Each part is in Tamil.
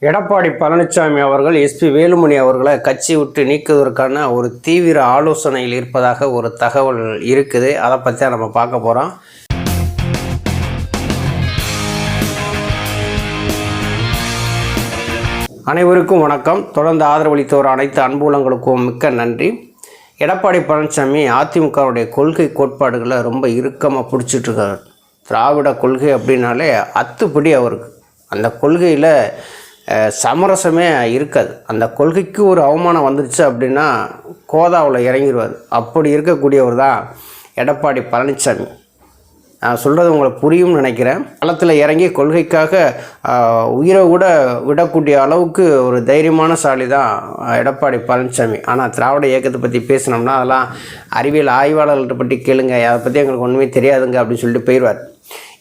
எடப்பாடி பழனிசாமி அவர்கள் எஸ்பி வேலுமணி அவர்களை கட்சி விட்டு நீக்குவதற்கான ஒரு தீவிர ஆலோசனையில் இருப்பதாக ஒரு தகவல் இருக்குது. அதை பற்றி தான் நம்ம பார்க்க போகிறோம். அனைவருக்கும் வணக்கம். தொடர்ந்து ஆதரவளித்தவர் அனைத்து அன்புலங்களுக்கும் மிக்க நன்றி. எடப்பாடி பழனிசாமி அதிமுகவுடைய கொள்கை கோட்பாடுகளை ரொம்ப இறுக்கமாக பிடிச்சிட்ருக்கார். திராவிட கொள்கை அப்படின்னாலே அத்துப்படி அவருக்கு அந்த கொள்கையில் சமரசமே இருக்காது. அந்த கொள்கைக்கு ஒரு அவமானம் வந்துடுச்சு அப்படின்னா கோதாவில் இறங்கிடுவார். அப்படி இருக்கக்கூடியவர் தான் எடப்பாடி பழனிசாமி. நான் சொல்கிறது உங்களுக்கு புரியும்னு நினைக்கிறேன். களத்தில் இறங்கி கொள்கைக்காக உயிரை கூட விடக்கூடிய அளவுக்கு ஒரு தைரியமான சாலி தான் எடப்பாடி பழனிசாமி. ஆனால் திராவிட இயக்கத்தை பற்றி பேசினோம்னா அதெல்லாம் அறிவியல் ஆய்வாளர்கள்ட்ட பற்றி கேளுங்க, அதை பற்றி எங்களுக்கு ஒன்றுமே தெரியாதுங்க அப்படின்னு சொல்லிட்டு போயிடுவார்.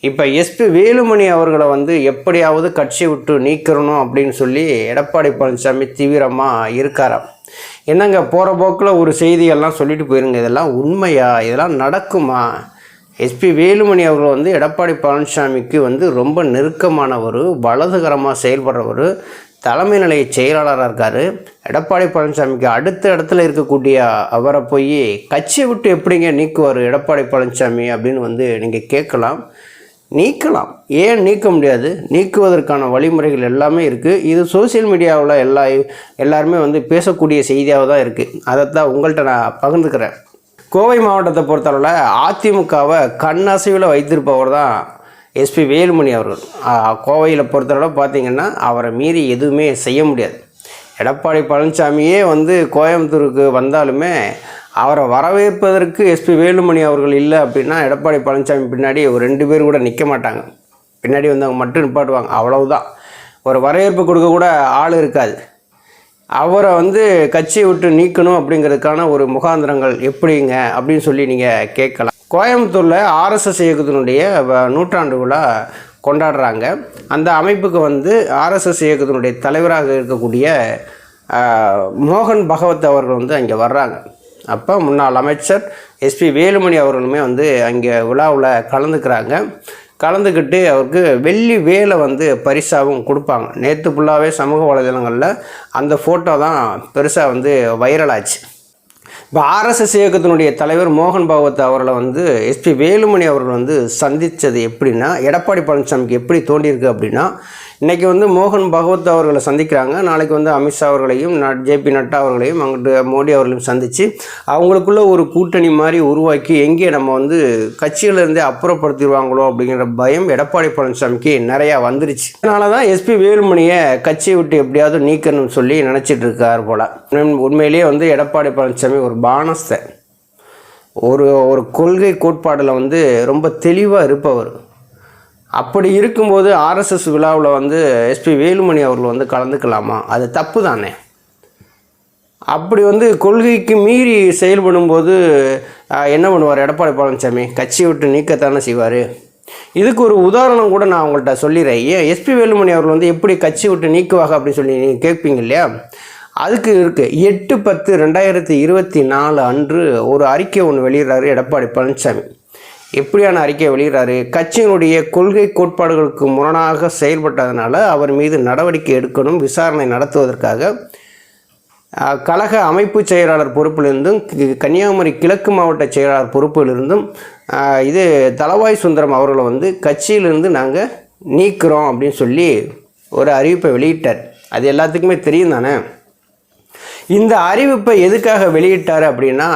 இப்போ எஸ்பி வேலுமணி அவர்களை எப்படியாவது கட்சி விட்டு நீக்கிறணும் அப்படின்னு சொல்லி எடப்பாடி பழனிசாமி தீவிரமாக இருக்காராம். என்னங்க போகிற போக்கில் ஒரு செய்தியெல்லாம் சொல்லிட்டு போயிருங்க, இதெல்லாம் உண்மையா, இதெல்லாம் நடக்குமா? எஸ்பி வேலுமணி அவர்கள் எடப்பாடி பழனிசாமிக்கு ரொம்ப நெருக்கமானவர், வலதுகரமாக செயல்படுறவர், தலைமை நிலைய செயலாளராக இருக்கார். எடப்பாடி பழனிசாமிக்கு அடுத்த இடத்துல இருக்கக்கூடிய அவரை போய் கட்சியை விட்டு எப்படிங்க நீக்குவார் எடப்பாடி பழனிசாமி அப்படின்னு நீங்கள் கேட்கலாம். நீக்கலாம், ஏன் நீக்க முடியாது? நீக்குவதற்கான வழிமுறைகள் எல்லாமே இருக்குது. இது சோசியல் மீடியாவில் எல்லாருமே பேசக்கூடிய செய்தியாக தான் இருக்குது. அதைத்தான் உங்கள்கிட்ட நான் பகிர்ந்துக்கிறேன். கோவை மாவட்டத்தை பொறுத்தளவில் அதிமுகவை கண்ணசைவில் வைத்திருப்பவர் தான் எஸ்பி வேலுமணி அவர்கள். கோவையில் பொறுத்தளவில் பார்த்திங்கன்னா அவரை மீறி எதுவுமே செய்ய முடியாது. எடப்பாடி பழனிசாமியே கோயம்புத்தூருக்கு வந்தாலுமே அவரை வரவேற்பதற்கு எஸ்பி வேலுமணி அவர்கள் இல்லை அப்படின்னா எடப்பாடி பழனிசாமி பின்னாடி ஒரு 2 பேர் கூட நிற்க மாட்டாங்க. பின்னாடி அவங்க மட்டும் நிப்பாட்டுவாங்க, அவ்வளவுதான். ஒரு வரவேற்பு கொடுக்க கூட ஆள் இருக்காது. அவரை கட்சியை விட்டு நீக்கணும் அப்படிங்கிறதுக்கான ஒரு முகாந்திரங்கள் எப்படிங்க அப்படின்னு சொல்லி நீங்கள் கேட்கலாம். கோயம்புத்தூரில் ஆர்எஸ்எஸ் இயக்கத்தினுடைய 100ஆண்டு விழா கொண்டாடுறாங்க. அந்த அமைப்புக்கு ஆர்எஸ்எஸ் இயக்கத்தினுடைய தலைவராக இருக்கக்கூடிய மோகன் பகவத் அவர்கள் அங்கே வர்றாங்க. அப்போ முன்னாள் அமைச்சர் எஸ்பி வேலுமணி அவர்களுமே அங்கே விழாவில் கலந்துக்கிட்டு அவருக்கு வெள்ளி வேலை பரிசாகவும் கொடுப்பாங்க. நேற்று ஃபுல்லாகவே சமூக வலைதளங்களில் அந்த ஃபோட்டோ தான் பெருசாக வைரலாச்சு. இப்போ ஆர்எஸ்எஸ் இயக்கத்தினுடைய தலைவர் மோகன் பகவத் அவர்களை எஸ்பி வேலுமணி அவர்கள் சந்தித்தது எப்படின்னா, எடப்பாடி பழனிசாமிக்கு எப்படி தோண்டியிருக்கு அப்படின்னா, இன்றைக்கி மோகன் பகவத் அவர்களை சந்திக்கிறாங்க. நாளைக்கு அமித்ஷா அவர்களையும் ஜேபி நட்டா அவர்களையும் அங்கிட்டு மோடி அவர்களையும் சந்தித்து அவங்களுக்குள்ள ஒரு கூட்டணி மாதிரி உருவாக்கி எங்கே நம்ம கட்சியிலேருந்தே அப்புறப்படுத்திடுவாங்களோ அப்படிங்கிற பயம் எடப்பாடி பழனிசாமிக்கு நிறையா வந்துருச்சு. அதனால தான் எஸ்பி வேலுமணியை கட்சியை விட்டு எப்படியாவது நீக்கணும்னு சொல்லி நினச்சிட்டு இருக்கார் போல். உண்மையிலேயே எடப்பாடி பழனிசாமி ஒரு பானஸ்த, ஒரு கொள்கை கோட்பாடில் ரொம்ப தெளிவாக இருப்பவர். அப்படி இருக்கும்போது ஆர்எஸ்எஸ் விழாவில் எஸ்பி வேலுமணி அவர்கள் கலந்துக்கலாமா? அது தப்பு தானே. அப்படி கொள்கைக்கு மீறி செயல்படும்போது என்ன பண்ணுவார் எடப்பாடி பழனிசாமி? கட்சியை விட்டு நீக்கத்தானே செய்வார். இதுக்கு ஒரு உதாரணம் கூட நான் உங்கள்கிட்ட சொல்லிடுறேன். ஏன் எஸ்பி வேலுமணி அவர்கள் எப்படி கட்சி விட்டு நீக்குவாங்க அப்படின்னு சொல்லி நீங்கள் கேட்பீங்க இல்லையா? அதுக்கு இருக்குது. 8/10/2024 அன்று ஒரு அறிக்கை ஒன்று வெளியிடுறாரு எடப்பாடி பழனிசாமி. எப்படியான அறிக்கை வெளியிடுறாரு? கட்சியினுடைய கொள்கை கோட்பாடுகளுக்கு முரணாக செயல்பட்டதுனால அவர் மீது நடவடிக்கை எடுக்கணும், விசாரணை நடத்துவதற்காக கழக அமைப்பு செயலாளர் பொறுப்பிலிருந்தும் கன்னியாகுமரி கிழக்கு மாவட்ட செயலாளர் பொறுப்பிலிருந்தும் இது தளவாய் சுந்தரம் அவர்களை கட்சியிலிருந்து நாங்கள் நீக்கிறோம் அப்படின்னு சொல்லி ஒரு அறிவிப்பை வெளியிட்டார். அது எல்லாத்துக்குமே தெரியும் தானே. இந்த அறிவிப்பை எதுக்காக வெளியிட்டார் அப்படின்னா,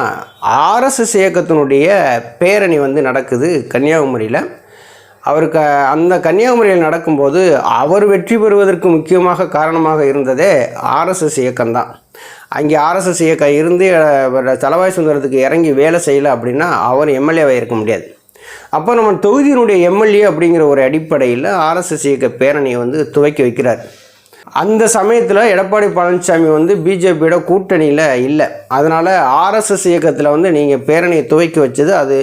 ஆர்எஸ்எஸ் இயக்கத்தினுடைய பேரணி நடக்குது கன்னியாகுமரியில். அவருக்கு அந்த கன்னியாகுமரியில் நடக்கும்போது அவர் வெற்றி பெறுவதற்கு முக்கியமாக காரணமாக இருந்ததே ஆர்எஸ்எஸ் இயக்கம்தான். அங்கே ஆர்எஸ்எஸ் இயக்கம் இருந்து தளவாய் சுந்தரத்துக்கு இறங்கி வேலை செய்யலை அப்படின்னா அவர் எம்எல்ஏவாக இருக்க முடியாது. அப்போ நம்ம தொகுதியினுடைய எம்எல்ஏ அப்படிங்கிற ஒரு அடிப்படையில் ஆர்எஸ்எஸ் இயக்க பேரணியை துவக்கி வைக்கிறார். அந்த சமயத்தில் எடப்பாடி பழனிசாமி பிஜேபியோட கூட்டணியில் இல்லை. அதனால் ஆர்எஸ்எஸ் இயக்கத்தில் நீங்கள் பேரணியை துவக்கி வச்சது அது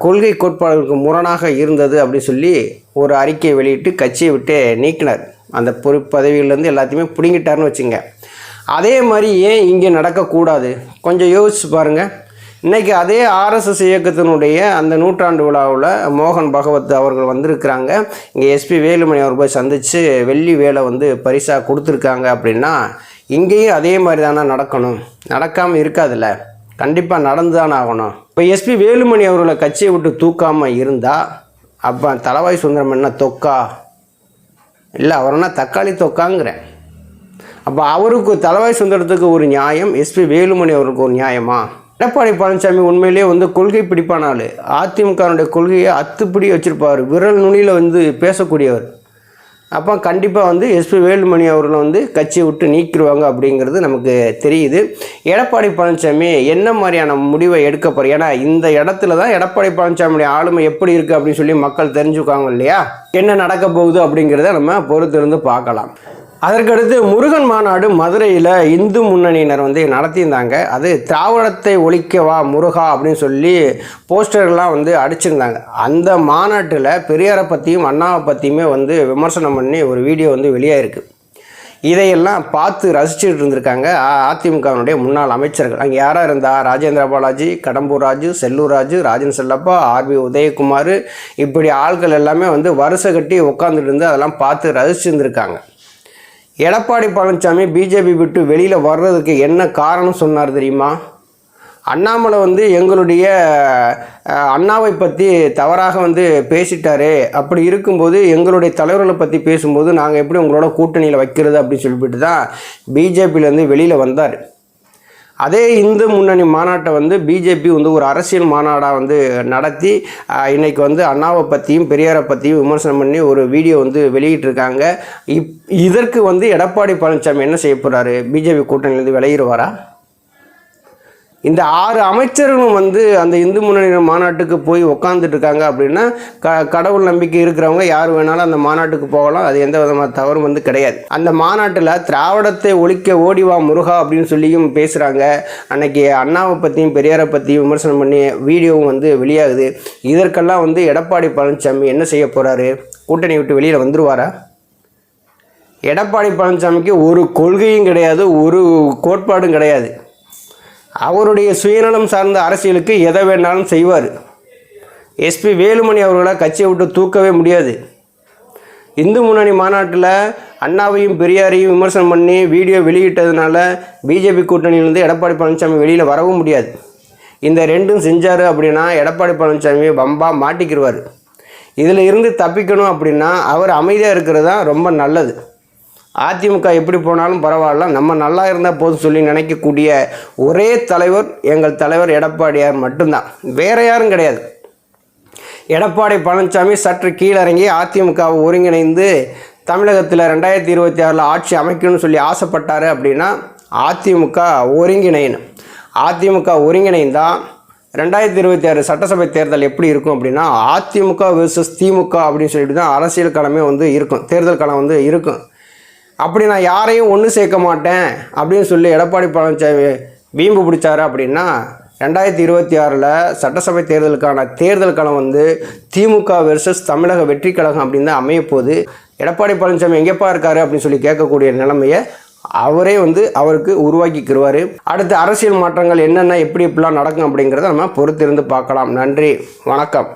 கொள்கை கோட்பாடுகளுக்கு முரணாக இருந்தது அப்படின்னு சொல்லி ஒரு அறிக்கையை வெளியிட்டு கட்சியை விட்டு நீக்கினார். அந்த பதவியிலேருந்து எல்லாத்தையுமே பிடுங்கிட்டார்னு வச்சுங்க. அதே மாதிரி ஏன் இங்கே நடக்கக்கூடாது? கொஞ்சம் யோசிச்சு பாருங்கள். இன்றைக்கி அதே ஆர்எஸ்எஸ் இயக்கத்தினுடைய அந்த நூற்றாண்டு விழாவில் மோகன் பகவத் அவர்கள் வந்திருக்கிறாங்க. இங்கே எஸ்பி வேலுமணி அவர் போய் சந்தித்து வெள்ளி வேலை வந்து பரிசாக கொடுத்துருக்காங்க. அப்படின்னா இங்கேயும் அதே மாதிரி தானே நடக்கணும், நடக்காமல் இருக்காதுல்ல, கண்டிப்பாக நடந்து தானே ஆகணும். இப்போ எஸ்பி வேலுமணி அவர்களை கட்சியை விட்டு தூக்காமல் இருந்தால் அப்போ தளவாய் சுந்தரம் என்ன தொக்கா இல்லை, அவர்னா தக்காளி தொக்காங்கிறேன். அப்போ அவருக்கு தளவாய் சுந்தரத்துக்கு ஒரு நியாயம், எஸ்பி வேலுமணி அவருக்கு ஒரு நியாயமா? எடப்பாடி பழனிசாமி உண்மையிலேயே வந்து கொள்கை பிடிப்பான ஆள். அதிமுகனுடைய கொள்கையை அத்துப்பிடி வச்சுருப்பார், விரல் நுனியில் வந்து பேசக்கூடியவர். அப்போ கண்டிப்பாக வந்து எஸ்பி வேலுமணி அவர்களை வந்து கட்சியை விட்டு நீக்கிடுவாங்க அப்படிங்கிறது நமக்கு தெரியுது. எடப்பாடி பழனிசாமி என்ன மாதிரியான முடிவை எடுக்க போகிறார்? ஏன்னா இந்த இடத்துல தான் எடப்பாடி பழனிசாமியுடைய ஆளுமை எப்படி இருக்குது அப்படின்னு சொல்லி மக்கள் தெரிஞ்சுக்காங்க இல்லையா? என்ன நடக்க போகுது அப்படிங்கிறத நம்ம பொறுத்திருந்து பார்க்கலாம். அதற்கடுத்து முருகன் மாநாடு மதுரையில் இந்து முன்னணியினர் வந்து நடத்தியிருந்தாங்க. அது திராவிடத்தை ஒழிக்கவா முருகா அப்படின்னு சொல்லி போஸ்டர்லாம் வந்து அடிச்சிருந்தாங்க. அந்த மாநாட்டில் பெரியாரை பற்றியும் அண்ணாவை பற்றியுமே வந்து விமர்சனம் பண்ணி ஒரு வீடியோ வந்து வெளியாயிருக்கு. இதையெல்லாம் பார்த்து ரசிச்சுட்டு இருந்திருக்காங்க அதிமுகவினுடைய முன்னாள் அமைச்சர்கள். அங்கே யாராக இருந்தா? ராஜேந்திர பாலாஜி, கடம்பூர் ராஜு, செல்லூர் ராஜு, ராஜன் செல்லப்பா, ஆர்பி உதயகுமார், இப்படி ஆட்கள் எல்லாமே வந்து வரிசை கட்டி உட்காந்துட்டு இருந்து அதெல்லாம் பார்த்து ரசிச்சுருந்துருக்காங்க. எடப்பாடி பழனிசாமி பிஜேபி விட்டு வெளியில் வர்றதுக்கு என்ன காரணம் சொன்னார் தெரியுமா? அண்ணாமலை வந்து எங்களுடைய அண்ணாவை பற்றி தவறாக வந்து பேசிட்டாரு, அப்படி இருக்கும்போது எங்களுடைய தலைவர்களை பற்றி பேசும்போது நாங்கள் எப்படி உங்களோட கூட்டணியில் வைக்கிறது அப்படின்னு சொல்லிவிட்டு தான் பிஜேபியிலேருந்து வெளியில் வந்தார். அதே இந்து முன்னணி மாநாட்டை வந்து பிஜேபி வந்து ஒரு அரசியல் மாநாடாக வந்து நடத்தி இன்றைக்கி வந்து அண்ணாவை பற்றியும் பெரியாரை பற்றியும் விமர்சனம் பண்ணி ஒரு வீடியோ வந்து வெளியிட்டிருக்காங்க. இதற்கு வந்து எடப்பாடி பழனிசாமி என்ன செய்ய போகிறாரு? பிஜேபி கூட்டணியிலேருந்து விளையிடுவாரா? இந்த 6 அமைச்சர்களும் வந்து அந்த இந்து முன்னணி மாநாட்டுக்கு போய் உக்காந்துட்டு இருக்காங்க. அப்படின்னா கடவுள் நம்பிக்கை இருக்கிறவங்க யார் வேணாலும் அந்த மாநாட்டுக்கு போகலாம், அது எந்த விதமான தவறும் வந்து கிடையாது. அந்த மாநாட்டில் திராவிடத்தை ஒழிக்க ஓடிவா முருகா அப்படின்னு சொல்லியும் பேசுகிறாங்க. அன்னைக்கு அண்ணாவை பற்றியும் பெரியாரை பற்றியும் விமர்சனம் பண்ணி வீடியோவும் வந்து வெளியாகுது. இதற்கெல்லாம் வந்து எடப்பாடி பழனிசாமி என்ன செய்ய போகிறாரு? கூட்டணி விட்டு வெளியில் வந்துடுவாரா? எடப்பாடி பழனிசாமிக்கு ஒரு கொள்கையும் கிடையாது, ஒரு கோட்பாடும் கிடையாது. அவருடைய சுயநலம் சார்ந்த அரசியலுக்கு எதை வேணாலும் செய்வார். எஸ்பி வேலுமணி அவர்களை கட்சியை விட்டு தூக்கவே முடியாது. இந்து முன்னணி மாநாட்டில் அண்ணாவையும் பெரியாரையும் விமர்சனம் பண்ணி வீடியோ வெளியிட்டதுனால பிஜேபி கூட்டணியிலேருந்து எடப்பாடி பழனிசாமி வெளியில் வரவும் முடியாது. இந்த ரெண்டும் செஞ்சார் அப்படின்னா எடப்பாடி பழனிசாமி பம்பா மாட்டிக்கிடுவார். இதில் இருந்து தப்பிக்கணும் அப்படின்னா அவர் அமைதியாக இருக்கிறது தான் ரொம்ப நல்லது. அதிமுக எப்படி போனாலும் பரவாயில்ல, நம்ம நல்லா இருந்தால் போதும் சொல்லி நினைக்கக்கூடிய ஒரே தலைவர் எங்கள் தலைவர் எடப்பாடியார் மட்டும்தான், வேறு யாரும் கிடையாது. எடப்பாடி பழனிசாமி சற்று கீழிறங்கி அதிமுகவை ஒருங்கிணைந்து தமிழகத்தில் 2026 ஆட்சி அமைக்கணும்னு சொல்லி ஆசைப்பட்டார். அப்படின்னா அதிமுக ஒருங்கிணையணும். அதிமுக ஒருங்கிணைந்தால் 2026 சட்டசபை தேர்தல் எப்படி இருக்கும் அப்படின்னா அதிமுக வெர்சஸ் திமுக அப்படின்னு சொல்லிட்டு தான் அரசியல் களமே வந்து இருக்கும், தேர்தல் களம் வந்து இருக்கும். அப்படி நான் யாரையும் ஒன்று சேர்க்க மாட்டேன் அப்படின்னு சொல்லி எடப்பாடி பழனிசாமி வீம்பு பிடிச்சாரு அப்படின்னா 2026 சட்டசபை தேர்தலுக்கான தேர்தல் களம் வந்து திமுக வெர்சஸ் தமிழக வெற்றி கழகம் அப்படின்னு தான் அமையப்போகுது. எடப்பாடி பழனிசாமி எங்கேப்பா இருக்காரு அப்படின்னு சொல்லி கேட்கக்கூடிய நிலைமையை அவரே வந்து அவருக்கு உருவாக்கிக்கிடுவார். அடுத்த அரசியல் மாற்றங்கள் என்னென்ன எப்படி எப்படிலாம் நடக்கும் அப்படிங்கிறத நம்ம பொறுத்திருந்து பார்க்கலாம். நன்றி, வணக்கம்.